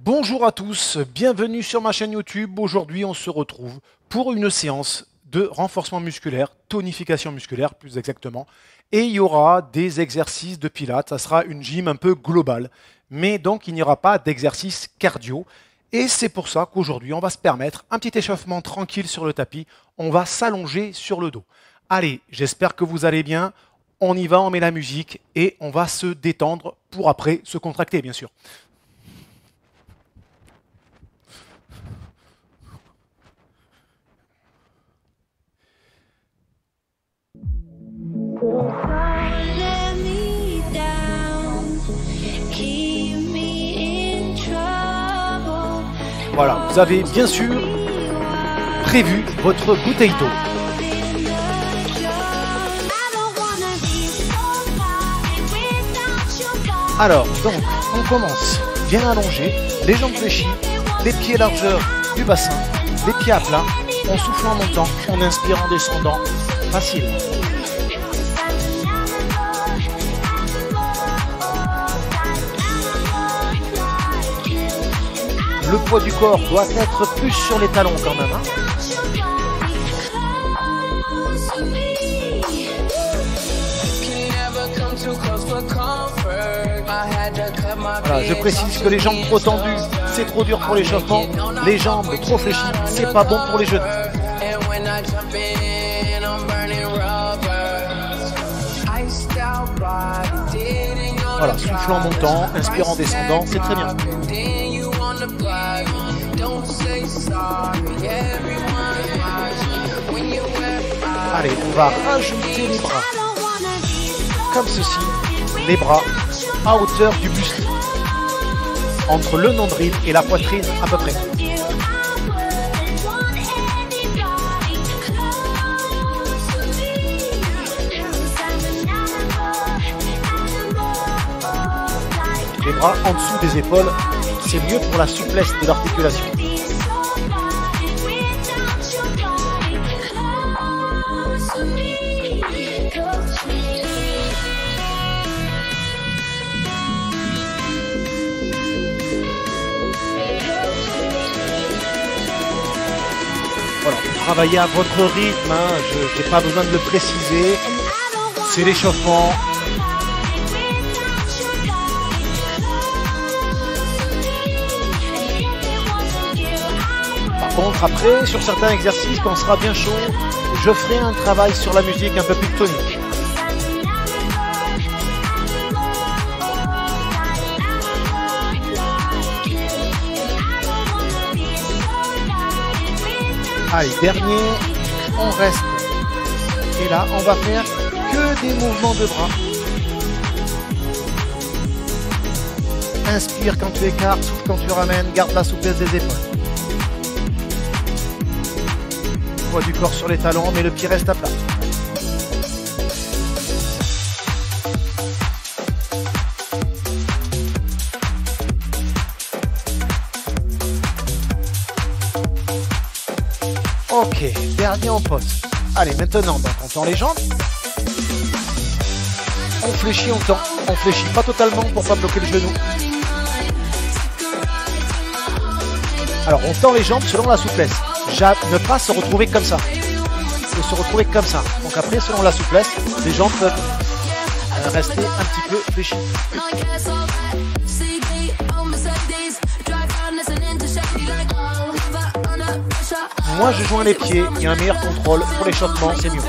Bonjour à tous, bienvenue sur ma chaîne YouTube. Aujourd'hui, on se retrouve pour une séance de renforcement musculaire, tonification musculaire plus exactement. Et il y aura des exercices de pilates, ça sera une gym un peu globale. Mais donc, il n'y aura pas d'exercice cardio. Et c'est pour ça qu'aujourd'hui, on va se permettre un petit échauffement tranquille sur le tapis. On va s'allonger sur le dos. Allez, j'espère que vous allez bien. On y va, on met la musique et on va se détendre pour après se contracter, bien sûr. Voilà, vous avez bien sûr prévu votre bouteille d'eau. Alors, donc, on commence bien allongé, les jambes fléchies, les pieds largeur du bassin, les pieds à plat, on souffle en montant, on inspire en descendant, facile. Le poids du corps doit être plus sur les talons quand même. Voilà, je précise que les jambes trop tendues, c'est trop dur pour l'échauffement. Les jambes trop fléchies, c'est pas bon pour les genoux. Voilà, souffle en montant, inspire en descendant, c'est très bien. Allez, on va rajouter les bras. Comme ceci, les bras à hauteur du buste. Entre le nombril et la poitrine à peu près. Les bras en dessous des épaules, c'est mieux pour la souplesse de l'articulation. Voilà, vous travaillez à votre rythme, je n'ai pas besoin de le préciser. C'est l'échauffement. Par contre, après, sur certains exercices, quand on sera bien chaud, je ferai un travail sur la musique un peu plus tonique. Allez, dernier, on reste. Et là, on va faire que des mouvements de bras. Inspire quand tu écartes, souffle quand tu ramènes, garde la souplesse des épaules. Poids du corps sur les talons, mais le pied reste à plat. Ok, dernier en pause. Allez, maintenant, donc, on tend les jambes. On fléchit, on tend. On fléchit pas totalement pour pas bloquer le genou. Alors, on tend les jambes selon la souplesse. Ne pas se retrouver comme ça. Et se retrouver comme ça. Donc après, selon la souplesse, les jambes peuvent rester un petit peu fléchies. Moi, je joins les pieds. Il y a un meilleur contrôle pour l'échauffement, c'est mieux.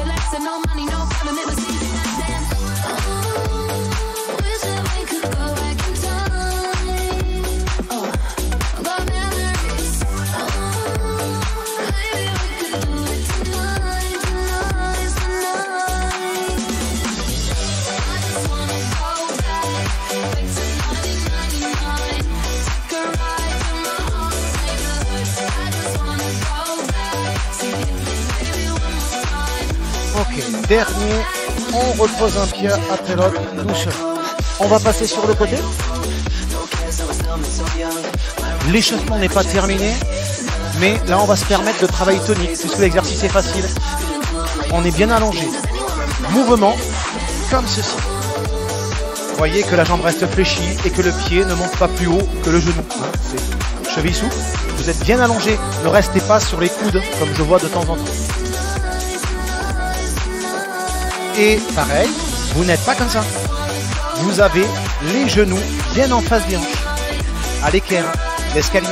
Ok, dernier, on repose un pied après l'autre, doucement. On va passer sur le côté. L'échauffement n'est pas terminé, mais là on va se permettre de travailler tonique, puisque l'exercice est facile. On est bien allongé. Mouvement, comme ceci. voyez que la jambe reste fléchie et que le pied ne monte pas plus haut que le genou. C'est cheville souple. Vous êtes bien allongé. Ne restez pas sur les coudes comme je vois de temps en temps. Et pareil, vous n'êtes pas comme ça. Vous avez les genoux bien en face des hanches. À l'équerre, l'escalier.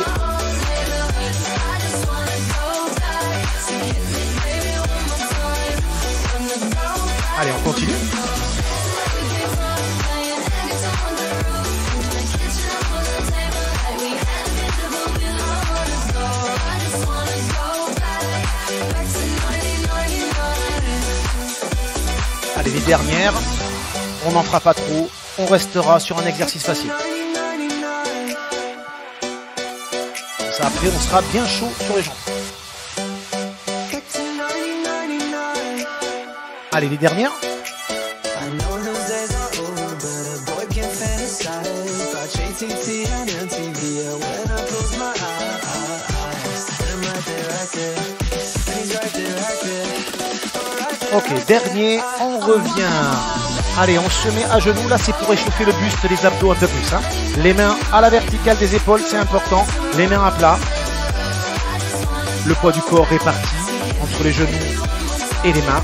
Allez, on continue. Allez, les dernières, on n'en fera pas trop, on restera sur un exercice facile. Ça, après, on sera bien chaud sur les jambes. Allez, les dernières. Ok, dernier, on revient. Allez, on se met à genoux. Là, c'est pour échauffer le buste, les abdos un peu plus. Hein. Les mains à la verticale des épaules, c'est important. Les mains à plat. Le poids du corps réparti entre les genoux et les mains.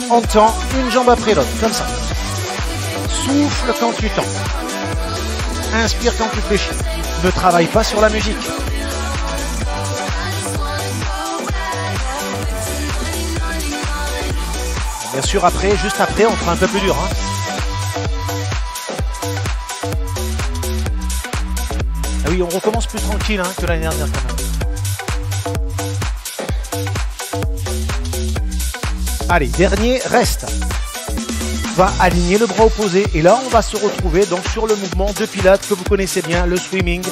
On tend une jambe après l'autre, comme ça. Souffle quand tu tends. Inspire quand tu fléchis. Ne travaille pas sur la musique. Bien sûr, après, juste après, on fera un peu plus dur. Hein. Ah oui, on recommence plus tranquille hein, que l'année dernière quand même. Allez, dernier, reste. On va aligner le bras opposé et là, on va se retrouver donc sur le mouvement de pilates que vous connaissez bien, le swimming.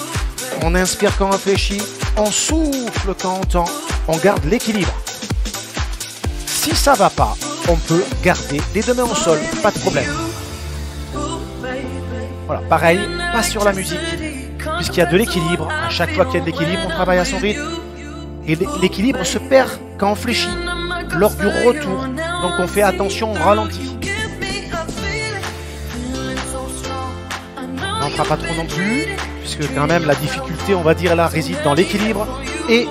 On inspire quand on réfléchit, on souffle quand on tend, on garde l'équilibre. Si ça va pas, on peut garder les deux mains au sol, pas de problème. Voilà, pareil, pas sur la musique, puisqu'il y a de l'équilibre. À chaque fois qu'il y a de l'équilibre, on travaille à son rythme. Et l'équilibre se perd quand on fléchit, lors du retour. Donc on fait attention, on ralentit. On n'en fera pas trop non plus, puisque quand même la difficulté, on va dire, là, réside dans l'équilibre. Et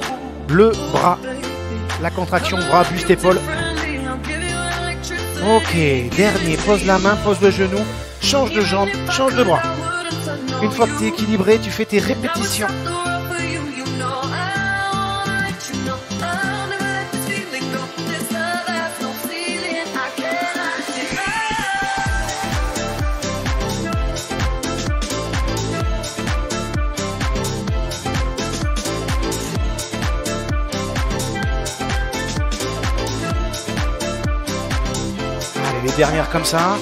le bras, la contraction bras, buste, épaule. Ok, dernier, pose la main, pose le genou, change de jambe, change de bras. Une fois que tu es équilibré, tu fais tes répétitions. Les dernières comme ça.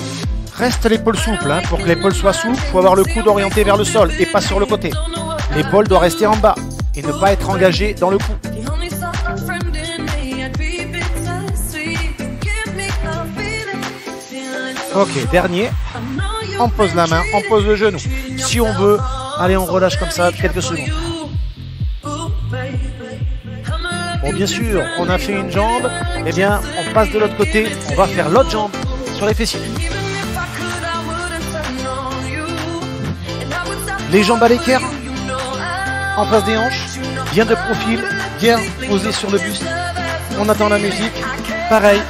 Reste l'épaule souple. Hein. Pour que l'épaule soit souple, il faut avoir le coude orienté vers le sol et pas sur le côté. L'épaule doit rester en bas et ne pas être engagée dans le cou. Ok, dernier. On pose la main, on pose le genou. Si on veut, allez, on relâche comme ça quelques secondes. Bon, bien sûr, on a fait une jambe. Eh bien, on passe de l'autre côté. On va faire l'autre jambe sur les fessiers. Les jambes à l'équerre, en face des hanches, bien de profil, bien posé sur le buste. On attend la musique. Pareil,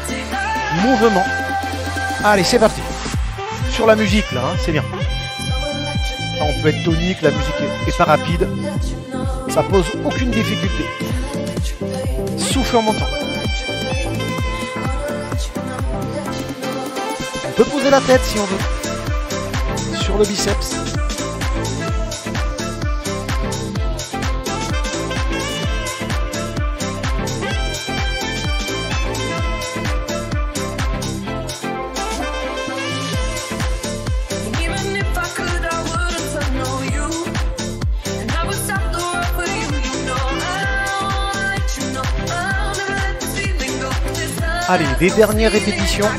mouvement. Allez, c'est parti. Sur la musique, là, hein, c'est bien. On peut être tonique, la musique est pas rapide. Ça pose aucune difficulté. Souffle en montant. On peut poser la tête si on veut. Sur le biceps. Allez, les dernières répétitions.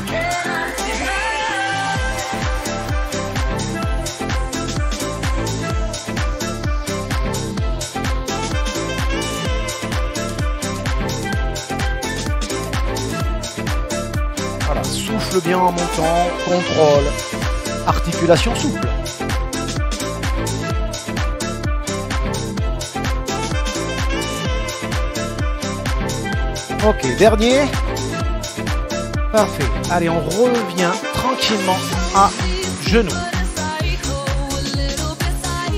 Voilà, souffle bien en montant, contrôle. articulation souple. Ok, dernier. Parfait. Allez, on revient tranquillement à genoux.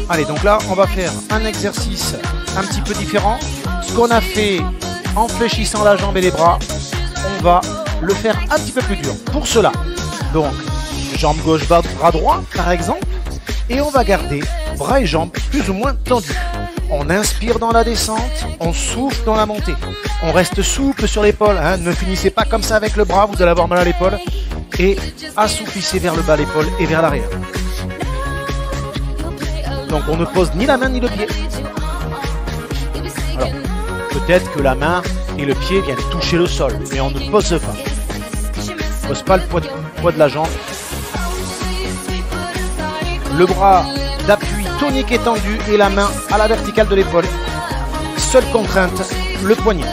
Allez, donc là, on va faire un exercice un petit peu différent. Ce qu'on a fait en fléchissant la jambe et les bras, on va le faire un petit peu plus dur. Pour cela, donc, jambe gauche, bras droit, par exemple, et on va garder bras et jambes plus ou moins tendus. On inspire dans la descente, on souffle dans la montée. On reste souple sur l'épaule, hein. Ne finissez pas comme ça avec le bras, vous allez avoir mal à l'épaule. Et assouplissez vers le bas l'épaule et vers l'arrière. Donc on ne pose ni la main ni le pied. Alors, peut-être que la main et le pied viennent toucher le sol, mais on ne pose pas. On ne pose pas le poids de la jambe. Le bras d'appui tonique et tendu et la main à la verticale de l'épaule. Seule contrainte, le poignet.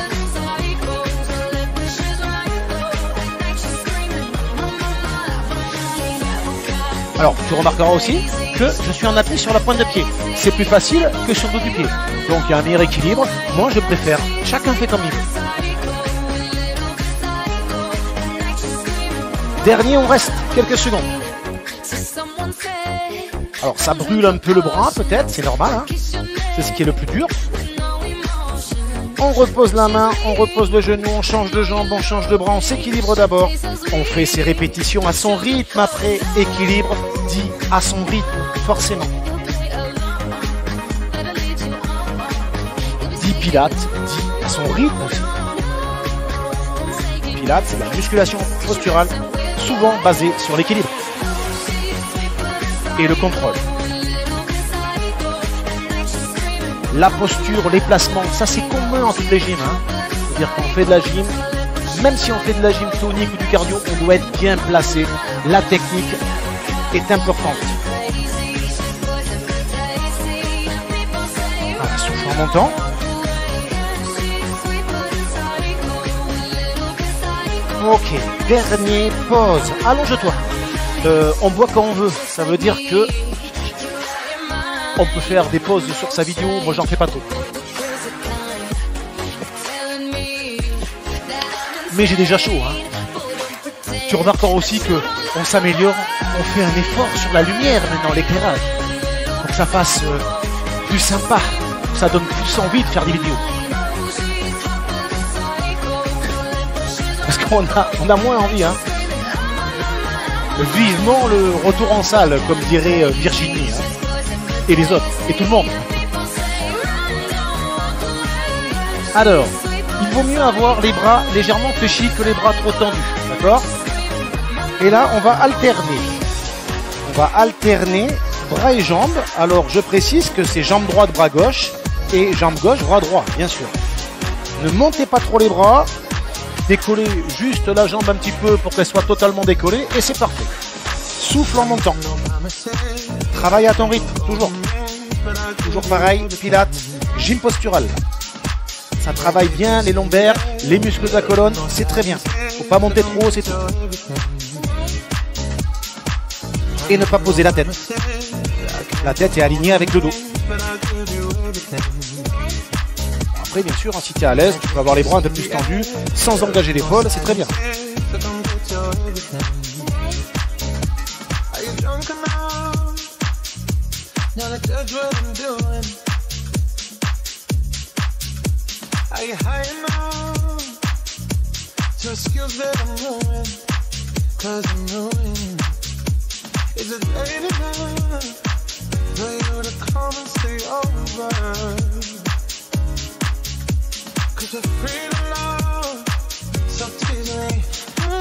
Alors, tu remarqueras aussi que je suis en appui sur la pointe de pied. C'est plus facile que sur le dos du pied. Donc, il y a un meilleur équilibre. Moi, je préfère. Chacun fait comme il veut. Dernier, on reste quelques secondes. Alors, ça brûle un peu le bras, peut-être. C'est normal, hein. C'est ce qui est le plus dur. On repose la main, on repose le genou, on change de jambe, on change de bras, on s'équilibre d'abord. On fait ses répétitions à son rythme après. Équilibre dit à son rythme, forcément. Dit pilates, dit à son rythme aussi. Pilates, c'est la musculation posturale, souvent basée sur l'équilibre et le contrôle. La posture, les placements, ça c'est commun en toutes les gyms. Hein. C'est-à-dire qu'on fait de la gym, même si on fait de la gym tonique ou du cardio, on doit être bien placé. La technique est importante. Alors, souffle en montant. Ok, dernier pause. Allonge-toi. On boit quand on veut. Ça veut dire que on peut faire des pauses sur sa vidéo. Moi, j'en fais pas trop. Mais j'ai déjà chaud. Hein. Tu remarqueras aussi que on s'améliore. On fait un effort sur la lumière maintenant, l'éclairage, pour que ça fasse plus sympa. Ça donne plus envie de faire des vidéos. Parce qu'on a moins envie. Hein. Vivement le retour en salle, comme dirait Virginie. Hein. Et les autres, et tout le monde. Alors, il vaut mieux avoir les bras légèrement fléchis que les bras trop tendus, d'accord? Et là, on va alterner. On va alterner bras et jambes. Alors, je précise que c'est jambe droite, bras gauche, et jambe gauche, bras droit, bien sûr. Ne montez pas trop les bras, décollez juste la jambe un petit peu pour qu'elle soit totalement décollée, et c'est parfait. Souffle en montant. Travaille à ton rythme, toujours. Toujours pareil, pilates, gym postural. Ça travaille bien les lombaires, les muscles de la colonne, c'est très bien. Faut pas monter trop haut, c'est tout. Et ne pas poser la tête. La tête est alignée avec le dos. Après, bien sûr, si tu es à l'aise, tu peux avoir les bras un peu plus tendus, sans engager l'épaule, c'est très bien.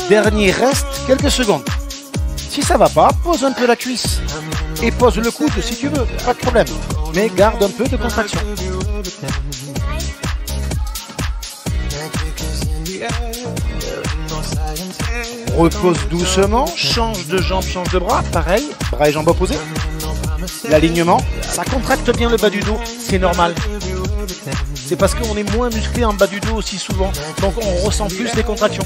Dernier reste quelques secondes. Si ça va pas, pose un peu la cuisse et pose le coude si tu veux, pas de problème. Mais garde un peu de contraction. Repose doucement, change de jambe, change de bras, pareil, bras et jambes opposés. L'alignement, ça contracte bien le bas du dos, c'est normal. C'est parce qu'on est moins musclé en bas du dos aussi souvent, donc on ressent plus les contractions.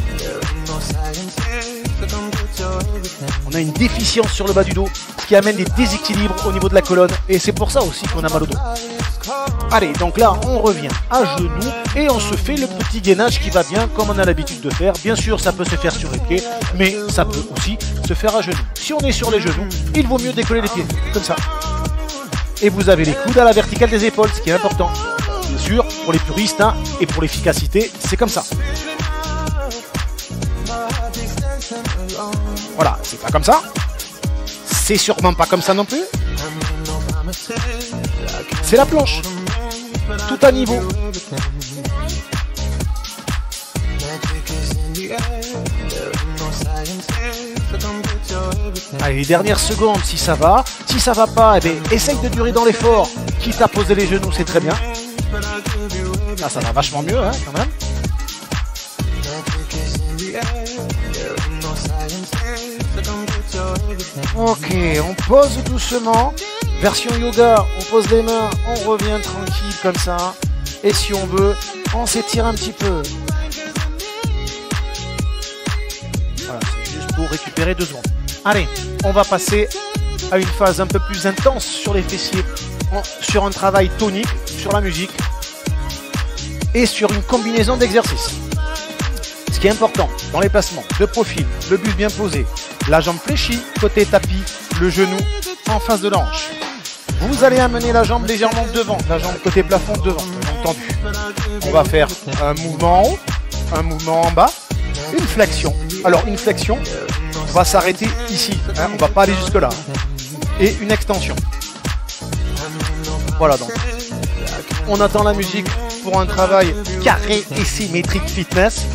On a une déficience sur le bas du dos, ce qui amène des déséquilibres au niveau de la colonne. Et c'est pour ça aussi qu'on a mal au dos. Allez, donc là, on revient à genoux et on se fait le petit gainage qui va bien, comme on a l'habitude de faire. Bien sûr, ça peut se faire sur les pieds, mais ça peut aussi se faire à genoux. Si on est sur les genoux, il vaut mieux décoller les pieds, comme ça. Et vous avez les coudes à la verticale des épaules, ce qui est important. Bien sûr, pour les puristes, hein, et pour l'efficacité, c'est comme ça. Voilà, c'est pas comme ça. C'est sûrement pas comme ça non plus. C'est la planche. Tout à niveau. Allez, les dernières secondes si ça va. Si ça va pas, eh bien, essaye de durer dans l'effort. Quitte à poser les genoux, c'est très bien. Là, ça va vachement mieux, hein, quand même. Ok, on pose doucement. Version yoga, on pose les mains, on revient tranquille comme ça. Et si on veut, on s'étire un petit peu. Voilà, c'est juste pour récupérer 2 secondes. Allez, on va passer à une phase un peu plus intense sur les fessiers, sur un travail tonique, sur la musique et sur une combinaison d'exercices. Ce qui est important dans les placements, le profil, le buste bien posé, la jambe fléchie, côté tapis, le genou en face de la hanche. Vous allez amener la jambe légèrement devant, la jambe côté plafond devant, entendu. On va faire un mouvement en haut, un mouvement en bas, une flexion. Alors une flexion, on va s'arrêter ici, hein, on ne va pas aller jusque là. Et une extension. Voilà donc. On attend la musique pour un travail carré et symétrique fitness.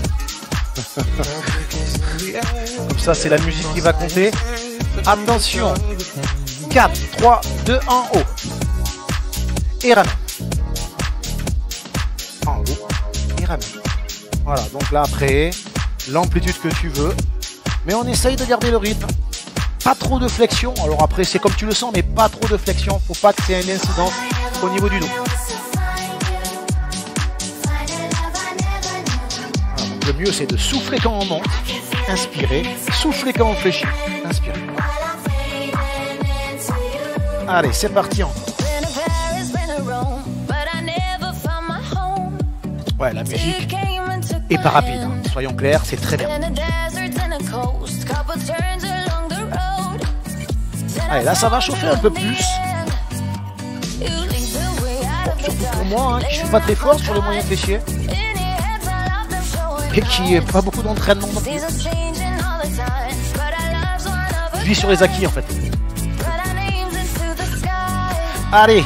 Comme ça, c'est la musique qui va compter. Attention. 4, 3, 2, en haut. Et ramène. En haut. Et ramène. Voilà, donc là après, l'amplitude que tu veux. Mais on essaye de garder le rythme. Pas trop de flexion. Alors après, c'est comme tu le sens, mais pas trop de flexion. Faut pas que c'est une incidence au niveau du dos. Alors, le mieux, c'est de souffler quand on monte. Inspirez. Soufflez quand on fléchit. Inspirez. Allez, c'est parti encore. Ouais, la musique est pas rapide. Hein. Soyons clairs, c'est très bien. Allez, là, ça va chauffer un peu plus. Bon, surtout pour moi, hein, qui ne suis pas très fort sur les moyens fléchiers. Et qui n'a pas beaucoup d'entraînement non plus. Je vis sur les acquis, en fait. Allez.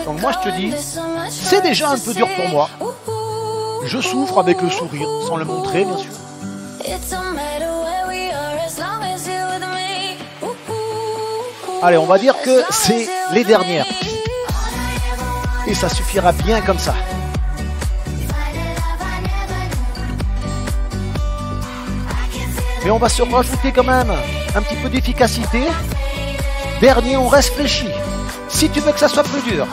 Donc moi, je te dis, c'est déjà un peu dur pour moi. Je souffre avec le sourire, sans le montrer, bien sûr. Allez, on va dire que c'est les dernières. Et ça suffira bien comme ça. Mais on va se rajouter quand même un petit peu d'efficacité. Dernier, on reste fléchi. Si tu veux que ça soit plus dur,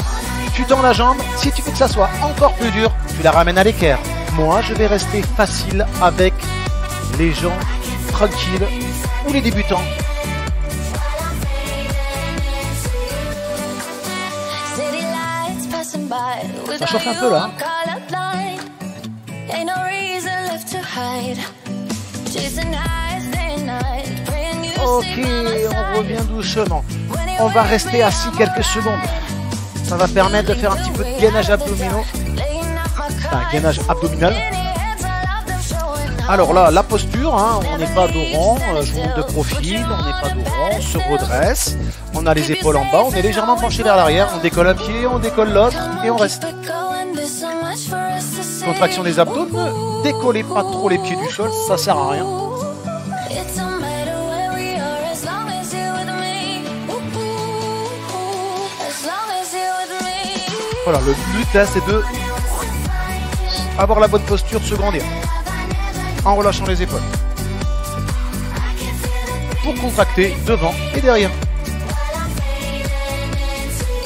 tu tends la jambe. Si tu veux que ça soit encore plus dur, tu la ramènes à l'équerre. Moi, je vais rester facile avec les gens tranquilles ou les débutants. Ça chauffe un peu là. Ok, on revient doucement. On va rester assis quelques secondes. Ça va permettre de faire un petit peu de gainage abdominal. Enfin, gainage abdominal. Alors là, la posture, hein, on n'est pas dos rond, je monte de profil, on n'est pas dos rond, on se redresse, on a les épaules en bas, on est légèrement penché vers l'arrière, on décolle un pied, on décolle l'autre et on reste. Contraction des abdos, ne décollez pas trop les pieds du sol, ça sert à rien. Voilà, le but là, c'est de avoir la bonne posture, de se grandir. En relâchant les épaules. Pour contracter devant et derrière.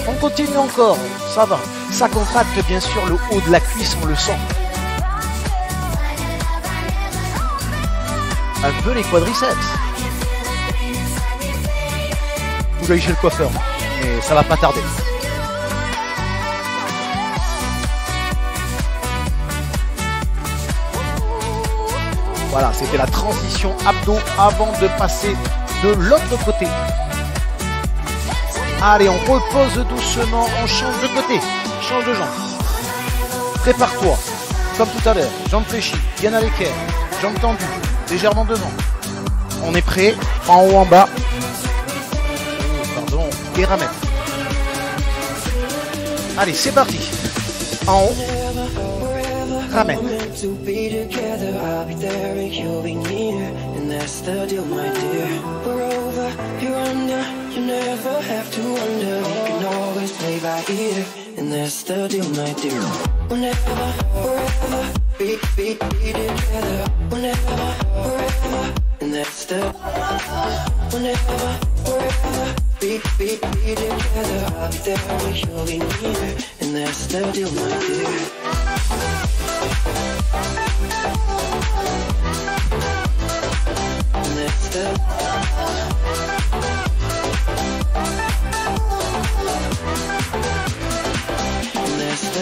On continue encore, ça va. Ça contracte bien sûr le haut de la cuisse, on le sent. un peu les quadriceps. Faut que j'aille chez le coiffeur, mais ça va pas tarder. Voilà, c'était la transition abdos avant de passer de l'autre côté. Allez, on repose doucement, on change de côté, change de jambe. Prépare-toi, comme tout à l'heure, jambes fléchies, bien à l'équerre, jambes tendues, légèrement devant. On est prêt, en haut, en bas. Pardon, et ramène. Allez, c'est parti. En haut, ramène. And that's the deal, my dear. Whenever, wherever, be together. Whenever, wherever, and that's the. Whenever, wherever, be together. I'll be there when you'll be near, and that's the deal, my dear. And that's the.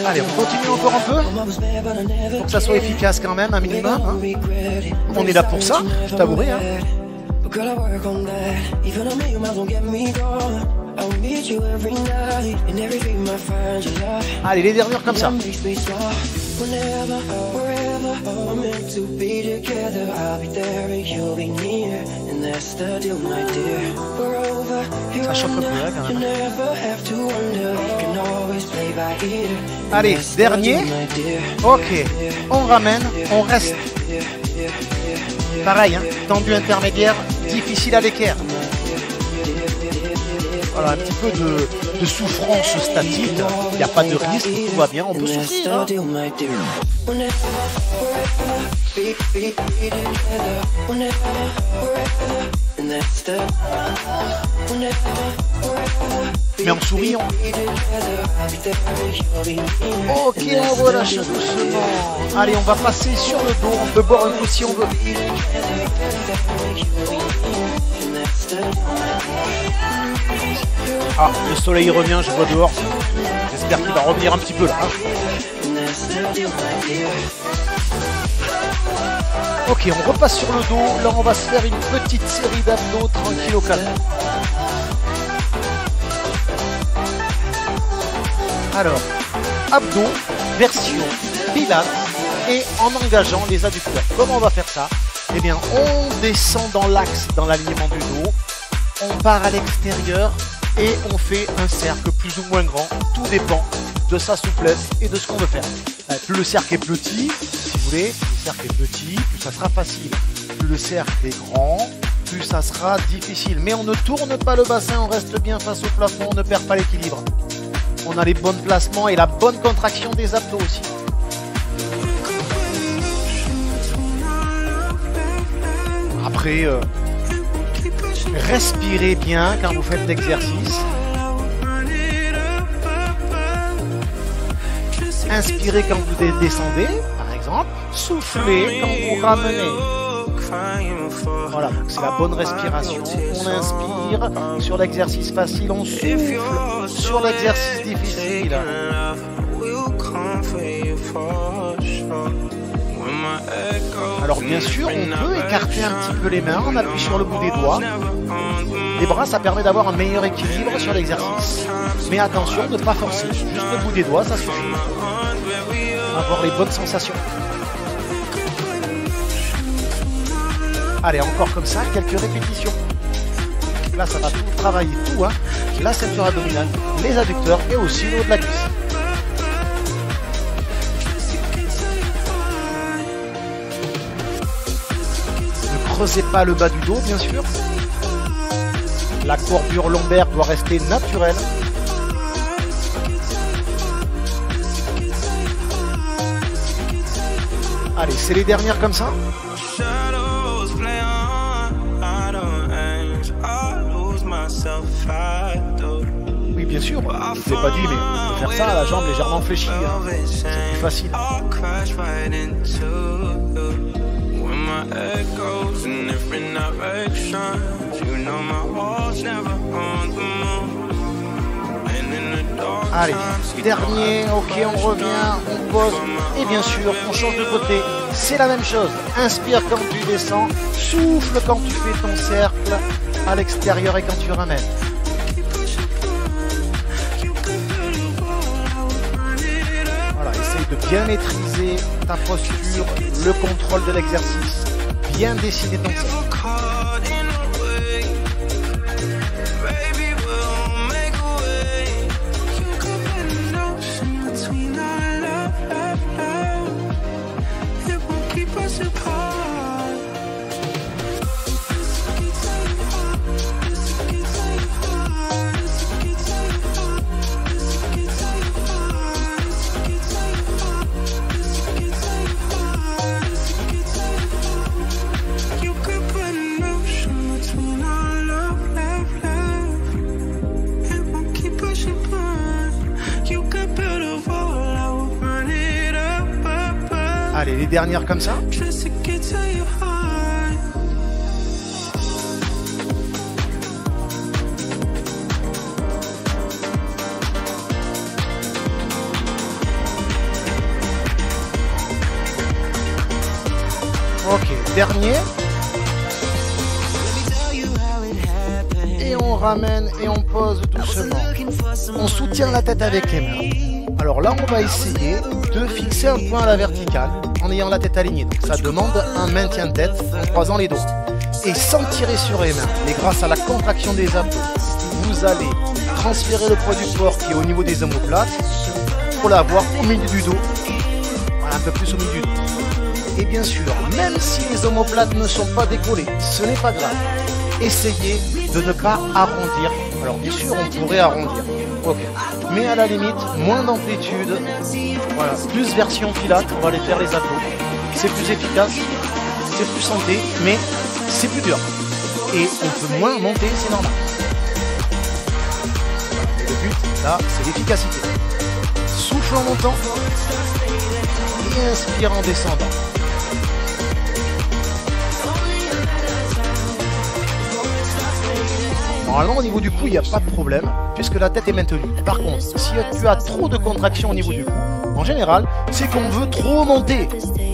Allez, on continue encore un peu pour que ça soit efficace quand même, un minimum. Hein. On est là pour ça, je t'avouerai. Hein. Allez, les dernières comme ça. Ça chauffe un peu là quand même. Allez, dernier. Ok, on ramène, on reste. Pareil, hein, tendu intermédiaire, difficile à l'équerre. Voilà, un petit peu de souffrance statique. Il n'y a pas de risque, tout va bien, on peut souffrir. Hein. Mais en souriant. Ok, on relâche doucement. Allez, on va passer sur le dos. On peut boire un coup si on veut. Ah, le soleil revient, je vois dehors. J'espère qu'il va revenir un petit peu là. Ok, on repasse sur le dos. Là, on va se faire une petite série d'abdos tranquille au calme. Alors, abdos, version pilates et en engageant les adducteurs. Comment on va faire ça? Eh bien, on descend dans l'axe, dans l'alignement du dos. On part à l'extérieur et on fait un cercle plus ou moins grand. Tout dépend de sa souplesse et de ce qu'on veut faire. Plus le cercle est petit, si vous voulez, plus le cercle est petit, plus ça sera facile. Plus le cercle est grand, plus ça sera difficile. Mais on ne tourne pas le bassin, on reste bien face au plafond, on ne perd pas l'équilibre. On a les bons placements et la bonne contraction des abdos aussi. Après, respirez bien quand vous faites l'exercice. Inspirez quand vous descendez, par exemple. Soufflez quand vous ramenez. Voilà, donc c'est la bonne respiration. On inspire sur l'exercice facile, on souffle sur l'exercice difficile. Alors bien sûr, on peut écarter un petit peu les mains, on appuie sur le bout des doigts. Les bras, ça permet d'avoir un meilleur équilibre sur l'exercice. Mais attention, ne pas forcer. Juste le bout des doigts, ça suffit. Avoir les bonnes sensations. Allez, encore comme ça, quelques répétitions. Là, ça va tout travailler, tout, hein. La ceinture abdominale, les adducteurs et aussi le haut de la cuisse. Ne creusez pas le bas du dos, bien sûr. La courbure lombaire doit rester naturelle. Allez, c'est les dernières comme ça. Oui, bien sûr, je ne vous ai pas dit, mais on peut faire ça à la jambe légèrement fléchie. Hein. C'est plus facile. different directions. You know my walls never on the moon. And in the dark Allez, times, dernier, ok, on revient, on pose, et bien sûr, on change de côté. C'est la même chose. Inspire quand tu descends, souffle quand tu fais ton cercle à l'extérieur et quand tu ramènes. Voilà, essaye de bien maîtriser ta posture, le contrôle de l'exercice, bien dessiner ton cercle. Allez, les dernières comme ça. Ok, dernier. Et on ramène et on pose doucement. On soutient la tête avec les mains. Alors là, on va essayer de fixer un point à la verticale en ayant la tête alignée. Donc ça demande un maintien de tête en croisant les doigts. Et sans tirer sur les mains, mais grâce à la contraction des abdos, vous allez transférer le poids du corps qui est au niveau des omoplates pour l'avoir au milieu du dos. Voilà, un peu plus au milieu du dos. Et bien sûr, même si les omoplates ne sont pas décollées, ce n'est pas grave. Essayez de ne pas arrondir. Alors bien sûr, on pourrait arrondir. Ok. Mais à la limite, moins d'amplitude. Voilà, plus version pilates, on va aller faire les abdos. C'est plus efficace, c'est plus santé, mais c'est plus dur. Et on peut moins monter, c'est normal. Et le but, là, c'est l'efficacité. Souffle en montant et inspire en descendant. Normalement, au niveau du cou, il n'y a pas de problème, puisque la tête est maintenue. Par contre, si tu as trop de contraction au niveau du cou, en général, c'est qu'on veut trop monter.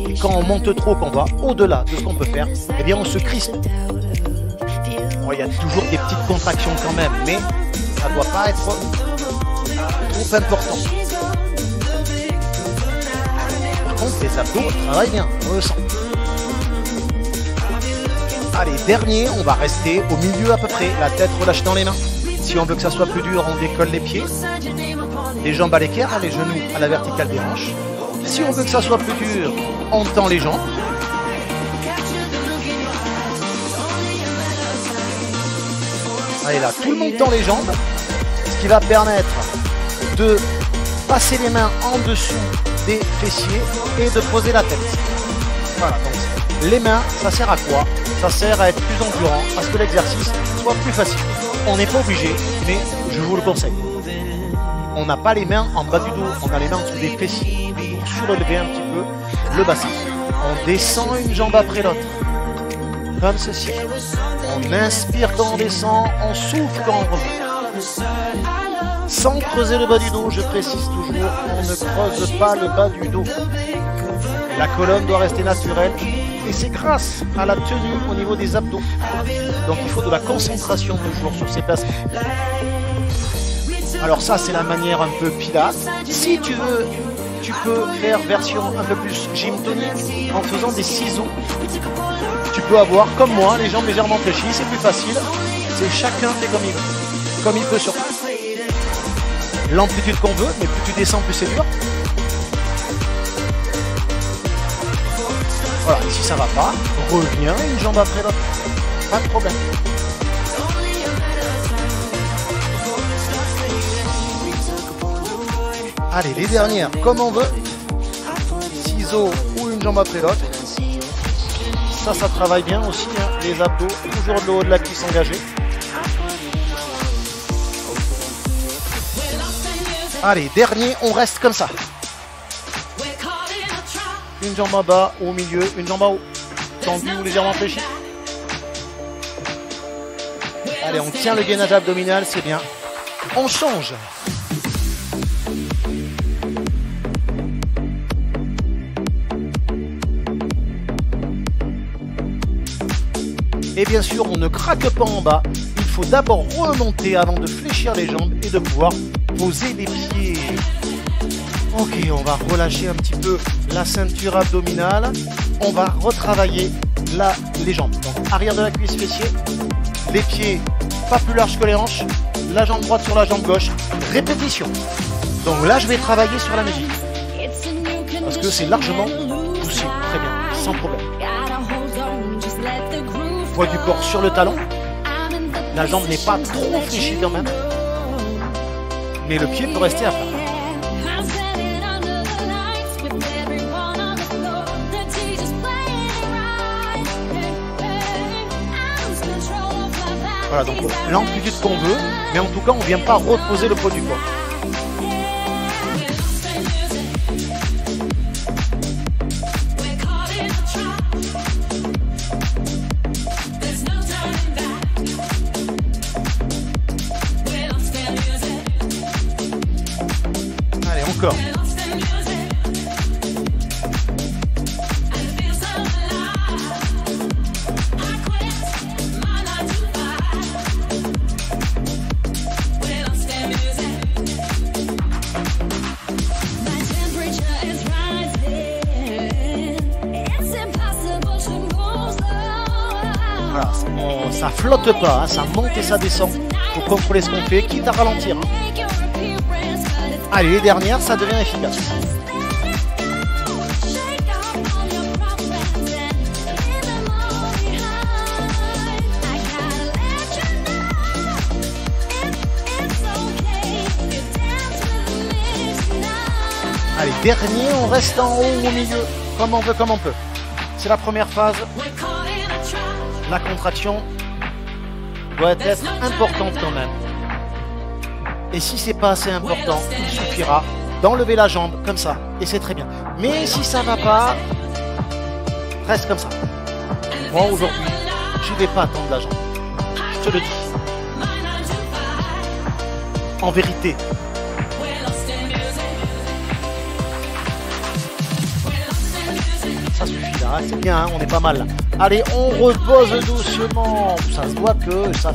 Et quand on monte trop, qu'on va au-delà de ce qu'on peut faire, eh bien, on se crispe. Bon, il y a toujours des petites contractions quand même, mais ça ne doit pas être trop important. Par contre, les abdos travaillent bien, on le sent. Allez, dernier, on va rester au milieu à peu près, la tête relâche dans les mains. Si on veut que ça soit plus dur, on décolle les pieds, les jambes à l'équerre, les genoux à la verticale des hanches. Si on veut que ça soit plus dur, on tend les jambes. Allez là, tout le monde tend les jambes, ce qui va permettre de passer les mains en dessous des fessiers et de poser la tête. Voilà, donc les mains, ça sert à quoi? Ça sert à être plus endurant, à ce que l'exercice soit plus facile. On n'est pas obligé, mais je vous le conseille. On n'a pas les mains en bas du dos, on a les mains en dessous des fessiers pour surélever un petit peu le bassin. On descend une jambe après l'autre, comme ceci. On inspire quand on descend, on souffle quand on remonte. Sans creuser le bas du dos, je précise toujours, on ne creuse pas le bas du dos. La colonne doit rester naturelle. Et c'est grâce à la tenue au niveau des abdos. Donc il faut de la concentration toujours sur ces placements. Alors ça, c'est la manière un peu pilates. Si tu veux, tu peux faire version un peu plus gym tonique en faisant des ciseaux. Tu peux avoir, comme moi, les jambes légèrement fléchies. C'est plus facile. C'est chacun fait comme il veut. Comme il peut surtout. L'amplitude qu'on veut, mais plus tu descends, plus c'est dur. Voilà, et si ça va pas, reviens une jambe après l'autre. Pas de problème. Allez, les dernières, comme on veut. Ciseaux ou une jambe après l'autre. Ça travaille bien aussi, hein, les abdos. Toujours le haut de la cuisse engagé. Allez, dernier, on reste comme ça. Une jambe en bas, au milieu, une jambe en haut. Tendue ou légèrement fléchie. Allez, on tient le gainage abdominal, c'est bien. On change. Et bien sûr, on ne craque pas en bas. Il faut d'abord remonter avant de fléchir les jambes et de pouvoir poser les pieds. Ok, on va relâcher un petit peu la ceinture abdominale. On va retravailler les jambes. Donc, arrière de la cuisse fessier. Les pieds pas plus larges que les hanches. La jambe droite sur la jambe gauche. Répétition. Donc là, je vais travailler sur la musique. Parce que c'est largement poussé. Très bien, sans problème. Poids du corps sur le talon. La jambe n'est pas trop fléchie quand même. Mais le pied peut rester à plat. Voilà, donc l'amplitude qu'on veut, mais en tout cas, on ne vient pas reposer le poids du corps. Allez, encore. Voilà, ça flotte pas, hein, ça monte et ça descend. Il faut contrôler ce qu'on fait, quitte à ralentir. Hein. Allez, les dernières, ça devient efficace. Allez, dernier, on reste en haut ou au milieu, comme on veut, comme on peut. C'est la première phase. La contraction doit être importante quand même. Et si c'est pas assez important, il suffira d'enlever la jambe comme ça. Et c'est très bien. Mais si ça va pas, reste comme ça. Moi aujourd'hui, je vais pas attendre la jambe. Je te le dis. En vérité. Ça suffit là, c'est bien, hein, on est pas mal là. Allez, on repose doucement. Ça se voit que ça...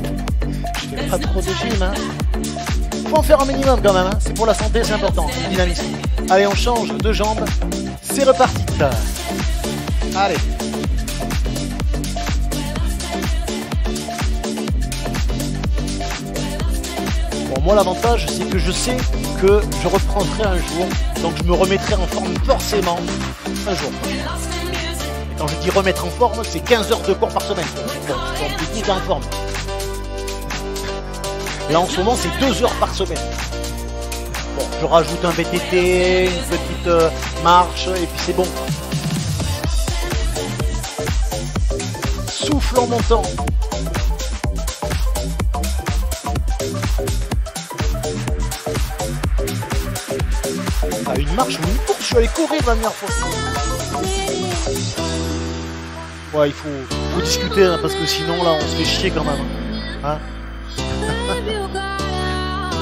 Je fais pas trop de gym, hein. Faut en faire un minimum quand même, hein. C'est pour la santé, c'est important, c'est le dynamisme. Allez, on change de jambe. C'est reparti. Allez. Bon, moi l'avantage, c'est que je sais que je reprendrai un jour. Donc je me remettrai en forme forcément un jour. Quand je dis remettre en forme, c'est 15 heures de cours par semaine. Bon, je suis en forme. Là en ce moment, c'est 2 heures par semaine. Bon, je rajoute un VTT, une petite marche, et puis c'est bon. Souffle en montant. Ah, une marche ou une course, je suis allé courir la dernière fois. Ouais, il faut discuter, hein, parce que sinon là on se fait chier quand même. Hein.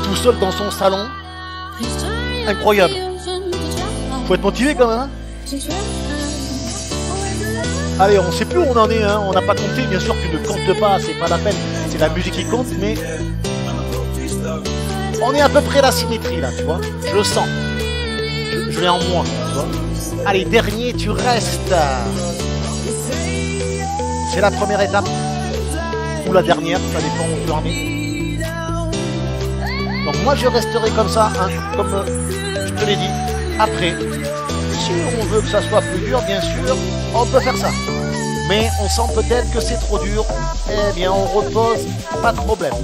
Tout seul dans son salon. Incroyable. Faut être motivé quand même. Hein. Allez, on sait plus où on en est, hein. On n'a pas compté, bien sûr tu ne comptes pas, c'est pas la peine. C'est la musique qui compte, mais on est à peu près à la symétrie là, tu vois. Je le sens. Je l'ai en moi, tu vois. Allez, dernier, tu restes. C'est la première étape. Ou la dernière, ça dépend où tu en es. Donc moi je resterai comme ça, hein, comme je te l'ai dit. Après, si on veut que ça soit plus dur, bien sûr, on peut faire ça. Mais on sent peut-être que c'est trop dur. Eh bien on repose, pas de problème.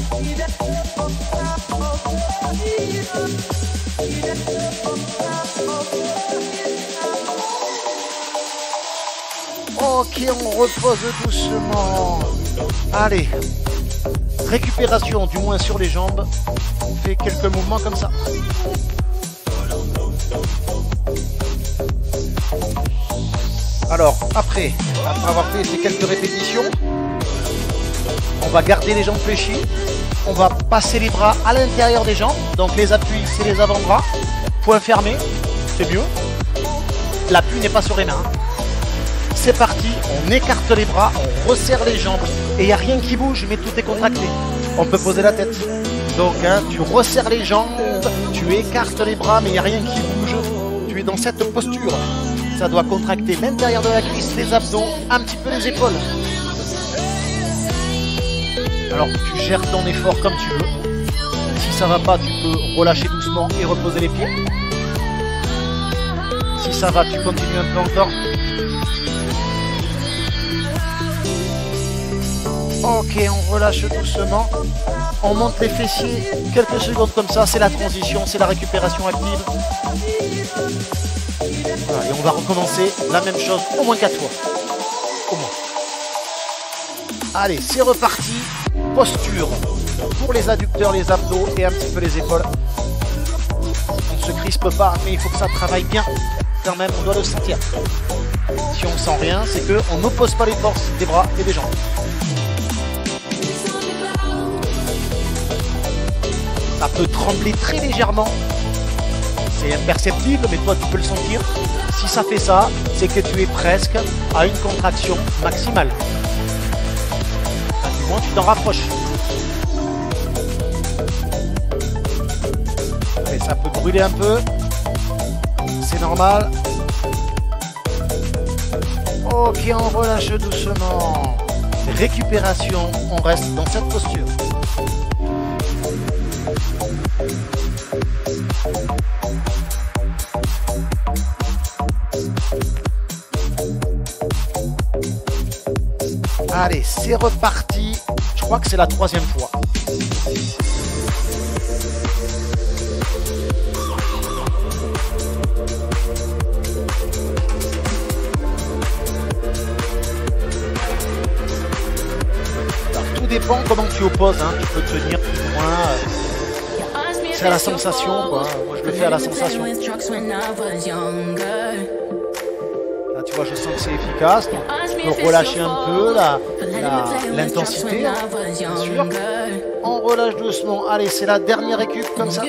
Ok, on repose doucement. Allez, récupération, du moins sur les jambes. On fait quelques mouvements comme ça. Alors, après avoir fait ces quelques répétitions, On va garder les jambes fléchies. On va passer les bras à l'intérieur des jambes. Donc les appuis, c'est les avant-bras. Poing fermé, c'est mieux. L'appui n'est pas sur les mains. C'est parti, on écarte les bras, on resserre les jambes. Et il n'y a rien qui bouge, mais tout est contracté. On peut poser la tête. Donc tu resserres les jambes, tu écartes les bras, mais il n'y a rien qui bouge. Tu es dans cette posture. Ça doit contracter l'intérieur de la cuisse, les abdos, un petit peu les épaules. Alors tu gères ton effort comme tu veux. Si ça va pas, tu peux relâcher doucement et reposer les pieds. Si ça va, tu continues un peu encore. Ok, on relâche doucement. On monte les fessiers quelques secondes comme ça. C'est la transition, c'est la récupération active. Voilà, et on va recommencer la même chose au moins 4 fois. Au moins. Allez, c'est reparti. Posture pour les adducteurs, les abdos et un petit peu les épaules. On ne se crispe pas, mais il faut que ça travaille bien. Quand même, on doit le sentir. Si on sent rien, c'est qu'on n'oppose pas les forces des bras et des jambes. Ça peut trembler très légèrement. C'est imperceptible, mais toi tu peux le sentir. Si ça fait ça, c'est que tu es presque à une contraction maximale. Enfin, du moins, tu t'en rapproches. Et ça peut brûler un peu. C'est normal. Ok, on relâche doucement. Récupération, on reste dans cette posture. Allez, c'est reparti. Je crois que c'est la 3e fois. Alors, tout dépend comment tu opposes. Hein. Tu peux tenir plus ou moins. C'est à la sensation, quoi. Moi, je le fais à la sensation. Là, tu vois, je sens que c'est efficace. Donc, je peux relâcher un peu l'intensité, bien sûr. On relâche doucement. Allez, c'est la dernière récup comme ça.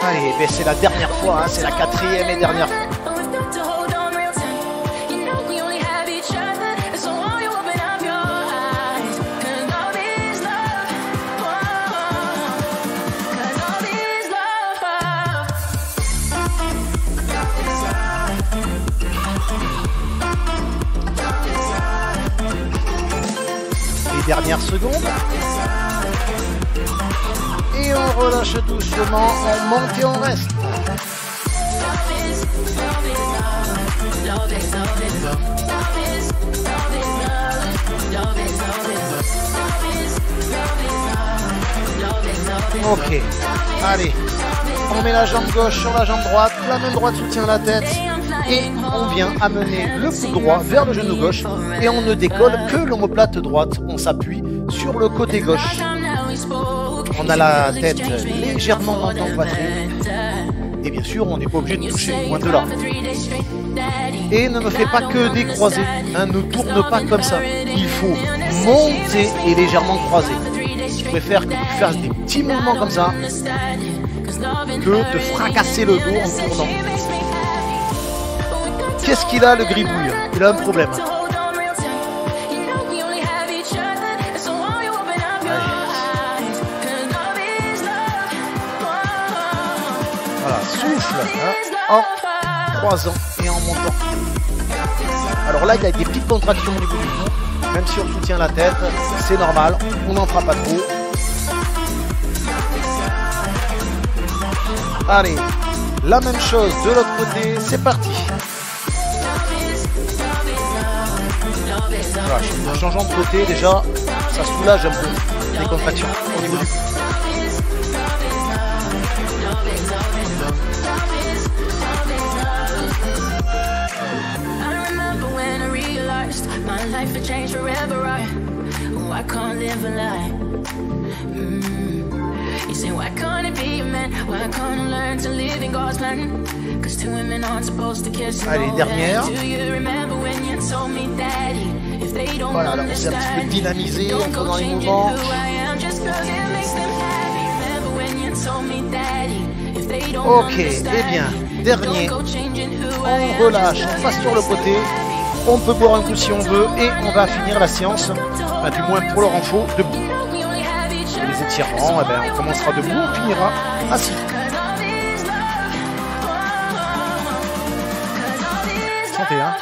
Allez, ben c'est la dernière fois, hein, c'est la 4e et dernière fois. Dernière seconde. Et on relâche doucement, on monte et on reste. Ok, allez, on met la jambe gauche sur la jambe droite, la main droite soutient la tête. Et on vient amener le coude droit vers le genou gauche et on ne décolle que l'omoplate droite. On s'appuie sur le côté gauche. On a la tête légèrement montée en poitrine. Et bien sûr, on n'est pas obligé de toucher, loin de là. Et ne me fais pas que des croisés. Hein, ne tourne pas comme ça. Il faut monter et légèrement croiser. Je préfère que tu fasses des petits mouvements comme ça que de fracasser le dos en tournant. Qu'est-ce qu'il a, le gribouille? Il a un problème. Voilà, souffle hein, en croisant et en montant. Alors là, il y a des petites contractions au niveau du cou. Même si on soutient la tête, c'est normal. On n'en fera pas trop. Allez, la même chose de l'autre côté. C'est parti. Voilà, en changeant de côté, déjà, ça soulage un peu les contractions au niveau du cou. You say, why can't it be a man? Why can't I learn to live in God's plan? Cause two women aren't supposed to kiss. Allez, dernière. Do you remember when you told me, Daddy, if they don't voilà, là on s'est un petit peu dynamisé pendant les mouvements. Ok, eh bien, dernier, on relâche, on passe sur le côté, on peut boire un coup si on veut et on va finir la séance, enfin, du moins pour le renfort, debout. Et les étirements, eh bien, on commencera debout, on finira assis. Santé, hein.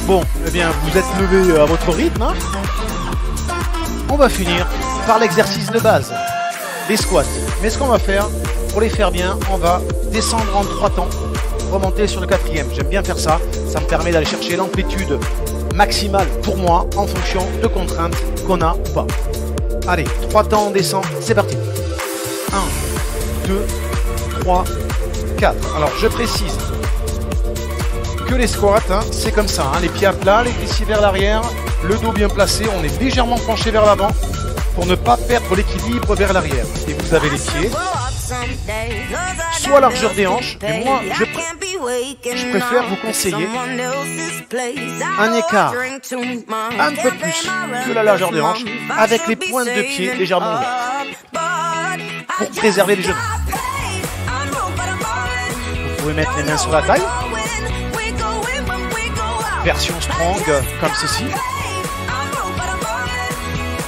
Bon, eh bien, vous êtes levé à votre rythme. Hein. On va finir par l'exercice de base, les squats. Mais ce qu'on va faire, pour les faire bien, on va descendre en 3 temps, remonter sur le 4e. J'aime bien faire ça. Ça me permet d'aller chercher l'amplitude maximale pour moi en fonction de contraintes qu'on a ou pas. Allez, 3 temps, on descend. C'est parti. 1, 2, 3, 4. Alors, je précise que les squats, hein, c'est comme ça, hein, les pieds à plat, les fessiers vers l'arrière, le dos bien placé, on est légèrement penché vers l'avant pour ne pas perdre l'équilibre vers l'arrière. Et vous avez les pieds, soit largeur des hanches, mais moi je préfère vous conseiller un écart un peu plus que la largeur des hanches avec les pointes de pied légèrement ouvertes pour préserver les genoux. Vous pouvez mettre les mains sur la taille. Version strong comme ceci.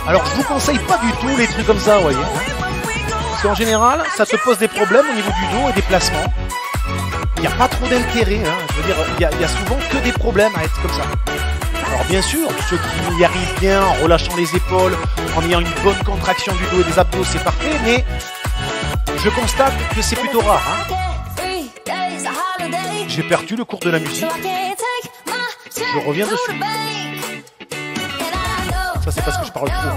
Alors je vous conseille pas du tout les trucs comme ça, vous voyez. Parce qu'en général, ça te pose des problèmes au niveau du dos et des placements. Il n'y a pas trop d'intérêt. Hein. Je veux dire, il y a souvent que des problèmes à être comme ça. Alors bien sûr, ceux qui y arrivent bien en relâchant les épaules, en ayant une bonne contraction du dos et des abdos, c'est parfait. Mais je constate que c'est plutôt rare. Hein. J'ai perdu le cours de la musique. Je reviens dessus. Ça c'est parce que je parle trop.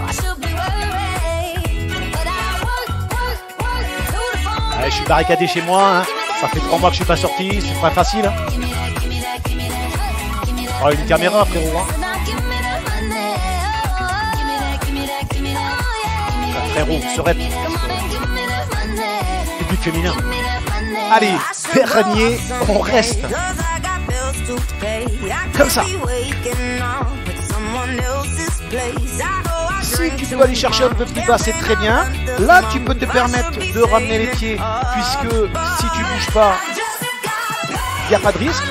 Allez, je suis barricadé chez moi. Hein. Ça fait 3 mois que je suis pas sorti. C'est pas facile. Hein. Oh, une caméra frérot. Hein. Frérot, serait public féminin. Allez, dernier, on reste. Comme ça. Si tu peux aller chercher un peu plus bas, c'est très bien. Là, tu peux te permettre de ramener les pieds, puisque si tu bouges pas, il n'y a pas de risque.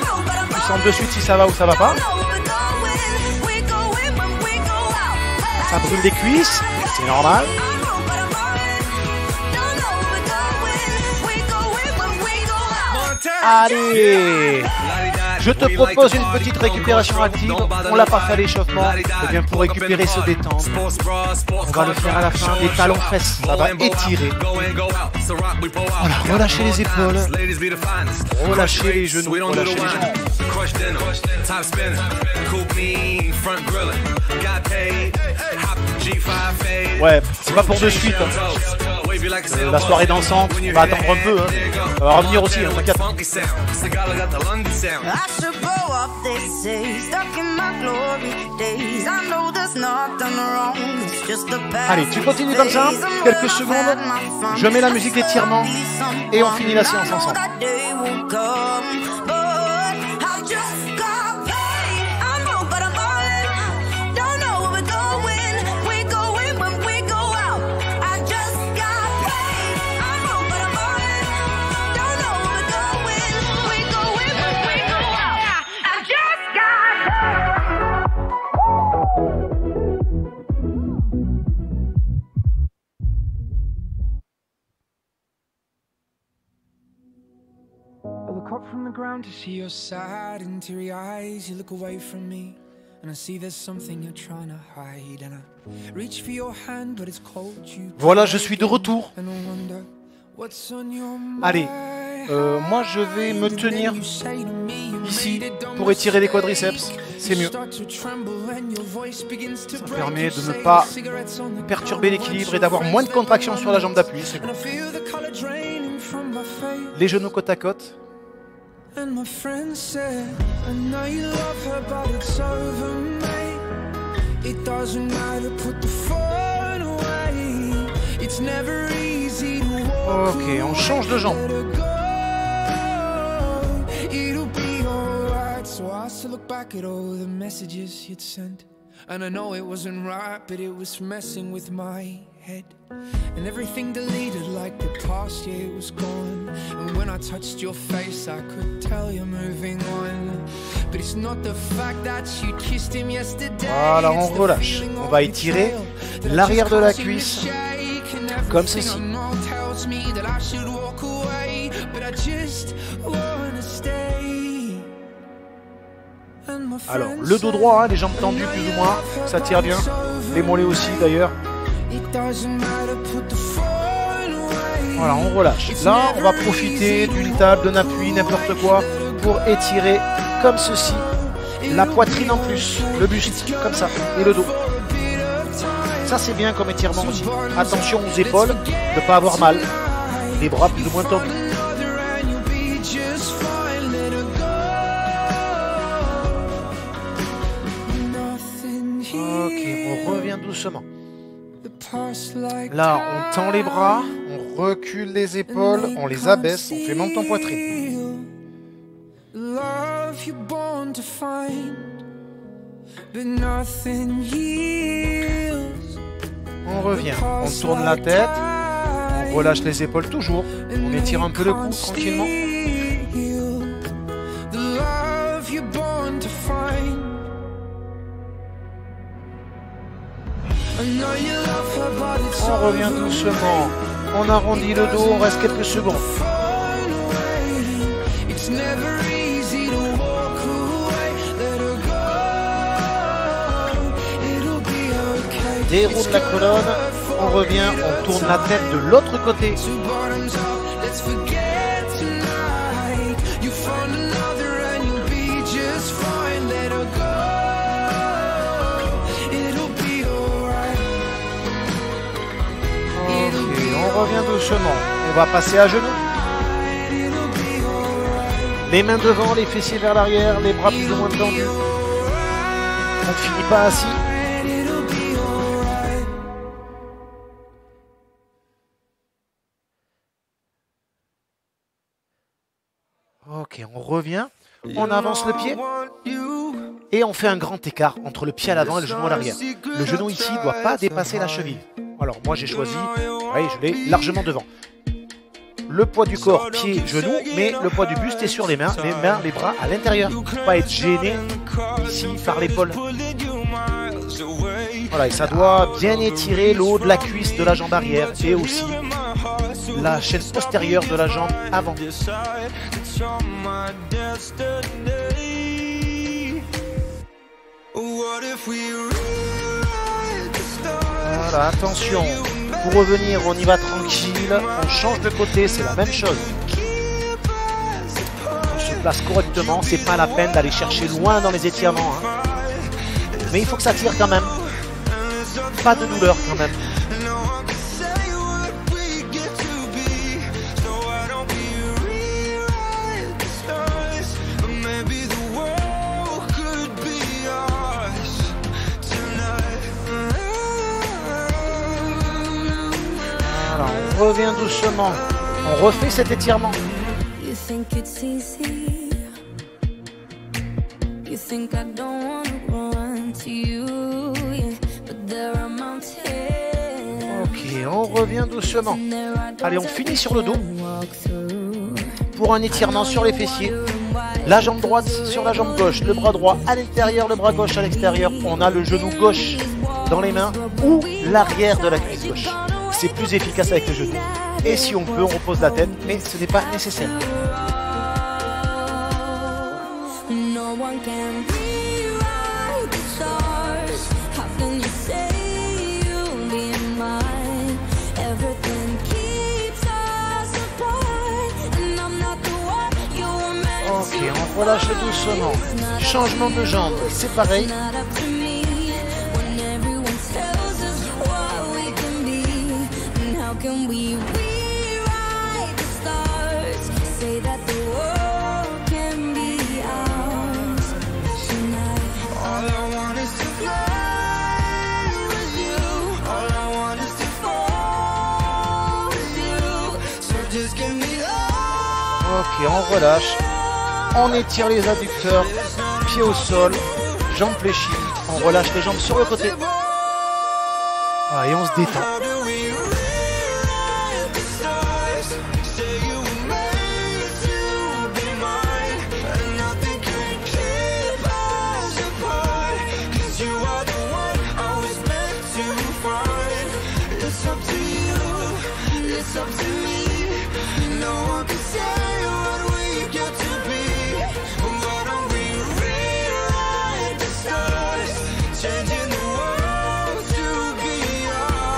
Tu sens de suite si ça va ou ça va pas. Ça brûle des cuisses, c'est normal. Allez! Je te propose une petite récupération active. On l'a pas fait à l'échauffement. Et bien pour récupérer, se détendre. On va le faire à la fin. Les talons fesses, ça va étirer. Voilà, relâchez les épaules. Relâchez les genoux. Relâchez les jambes. Ouais, c'est pas pour de suite. La soirée dansante, on va attendre un peu. Hein. Ça va revenir aussi, hein, t'inquiète. Allez, tu continues comme ça, quelques secondes. Je mets la musique d'étirement et on finit la séance ensemble. From the ground to see your sad and teary eyes, you look away from me, and I see there's something you're trying to hide, and I reach for your hand, but it's cold. Voilà, je suis de retour. Allez, moi je vais me tenir ici pour étirer les quadriceps, c'est mieux. Ça permet de ne pas perturber l'équilibre et d'avoir moins de contraction sur la jambe d'appui, c'est bon. Les genoux côte à côte. And my friend said, I know you love her, but it's over, mate. It doesn't matter, put the phone away. It's never easy to walk. Ok, on change de jambe. It'll be alright. So I still look back at all the messages you'd sent. And I know it wasn't right, but it was messing with my head. And everything deleted like the past year was gone. And when I touched your face, I could tell you're moving on. But it's not the fact that you kissed him yesterday. Voilà, on relâche. On va étirer l'arrière de la cuisse comme ceci. Alors, le dos droit, hein, les jambes tendues plus ou moins, ça tire bien. Les mollets aussi d'ailleurs. Voilà, on relâche. Là, on va profiter d'une table, d'un appui, n'importe quoi, pour étirer comme ceci. La poitrine en plus, le buste, comme ça, et le dos. Ça, c'est bien comme étirement aussi. Attention aux épaules, de ne pas avoir mal. Les bras plus ou moins tendus. Ok, on revient doucement. Là, on tend les bras, on recule les épaules, on les abaisse, on fait monter en poitrine. On revient, on tourne la tête, on relâche les épaules toujours, on étire un peu le cou tranquillement. On revient doucement, on arrondit le dos, on reste quelques secondes. Déroule la colonne, on revient, on tourne la tête de l'autre côté. On revient doucement, on va passer à genoux. Les mains devant, les fessiers vers l'arrière, les bras plus ou moins tendus. On ne finit pas assis. Ok, on revient, on avance le pied et on fait un grand écart entre le pied à l'avant et le genou à l'arrière. Le genou ici ne doit pas dépasser la cheville. Alors moi j'ai choisi, oui, je l'ai largement devant. Le poids du corps, pied, genou, mais le poids du buste est sur les mains, les bras à l'intérieur. Il ne faut pas être gêné ici par l'épaule. Voilà, et ça doit bien étirer le haut de la cuisse de la jambe arrière et aussi la chaîne postérieure de la jambe avant. Voilà, attention, pour revenir on y va tranquille, on change de côté, c'est la même chose. On se place correctement, c'est pas la peine d'aller chercher loin dans les étirements. Hein. Mais il faut que ça tire quand même. Pas de douleur quand même. Voilà, on revient doucement. On refait cet étirement. Ok, on revient doucement. Allez, on finit sur le dos. Pour un étirement sur les fessiers. La jambe droite sur la jambe gauche, le bras droit à l'intérieur, le bras gauche à l'extérieur. On a le genou gauche dans les mains ou l'arrière de la cuisse gauche. C'est plus efficace avec le genou. Et si on peut, on repose la tête, mais ce n'est pas nécessaire. Ok, on relâche doucement. Changement de jambe, c'est pareil. Can we rewrite the stars? Say that the world can Ok, on relâche. On étire les adducteurs, pieds au sol, jambes fléchies. On relâche les jambes sur le côté. Ah, et on se détend.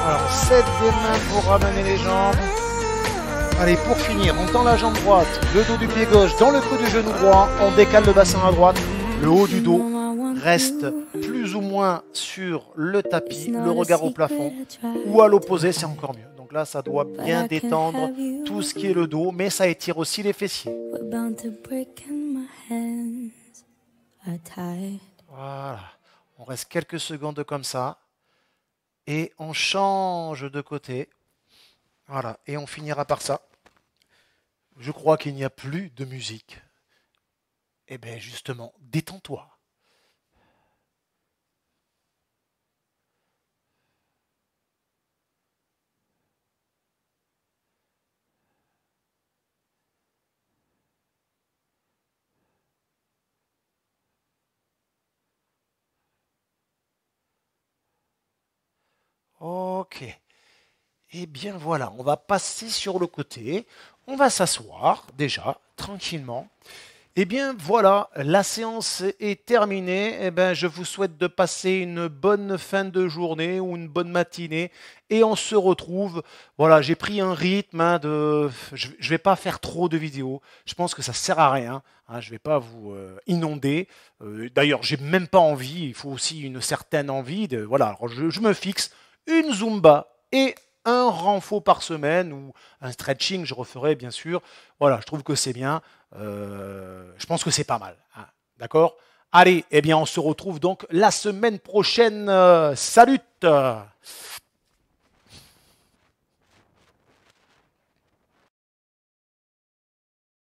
Alors, 7 des mains pour ramener les jambes. Allez, pour finir, on tend la jambe droite, le dos du pied gauche dans le creux du genou droit, on décale le bassin à droite, le haut du dos reste plus ou moins sur le tapis, le regard au plafond, ou à l'opposé, c'est encore mieux. Donc là, ça doit bien détendre tout ce qui est le dos, mais ça étire aussi les fessiers. Voilà, on reste quelques secondes comme ça, et on change de côté. Voilà, et on finira par ça. Je crois qu'il n'y a plus de musique. Eh bien, justement, détends-toi. Ok. Eh bien voilà, on va passer sur le côté. On va s'asseoir déjà, tranquillement. Eh bien voilà, la séance est terminée. Eh bien, je vous souhaite de passer une bonne fin de journée ou une bonne matinée. Et on se retrouve. Voilà, j'ai pris un rythme je ne vais pas faire trop de vidéos. Je pense que ça ne sert à rien. Hein, je ne vais pas vous inonder. D'ailleurs, j'ai même pas envie. Il faut aussi une certaine envie. Voilà, alors je me fixe une Zumba et un renfort par semaine ou un stretching, je referai bien sûr. Voilà, je trouve que c'est bien. Je pense que c'est pas mal. Hein, d'accord? Allez, eh bien, on se retrouve donc la semaine prochaine. Salut!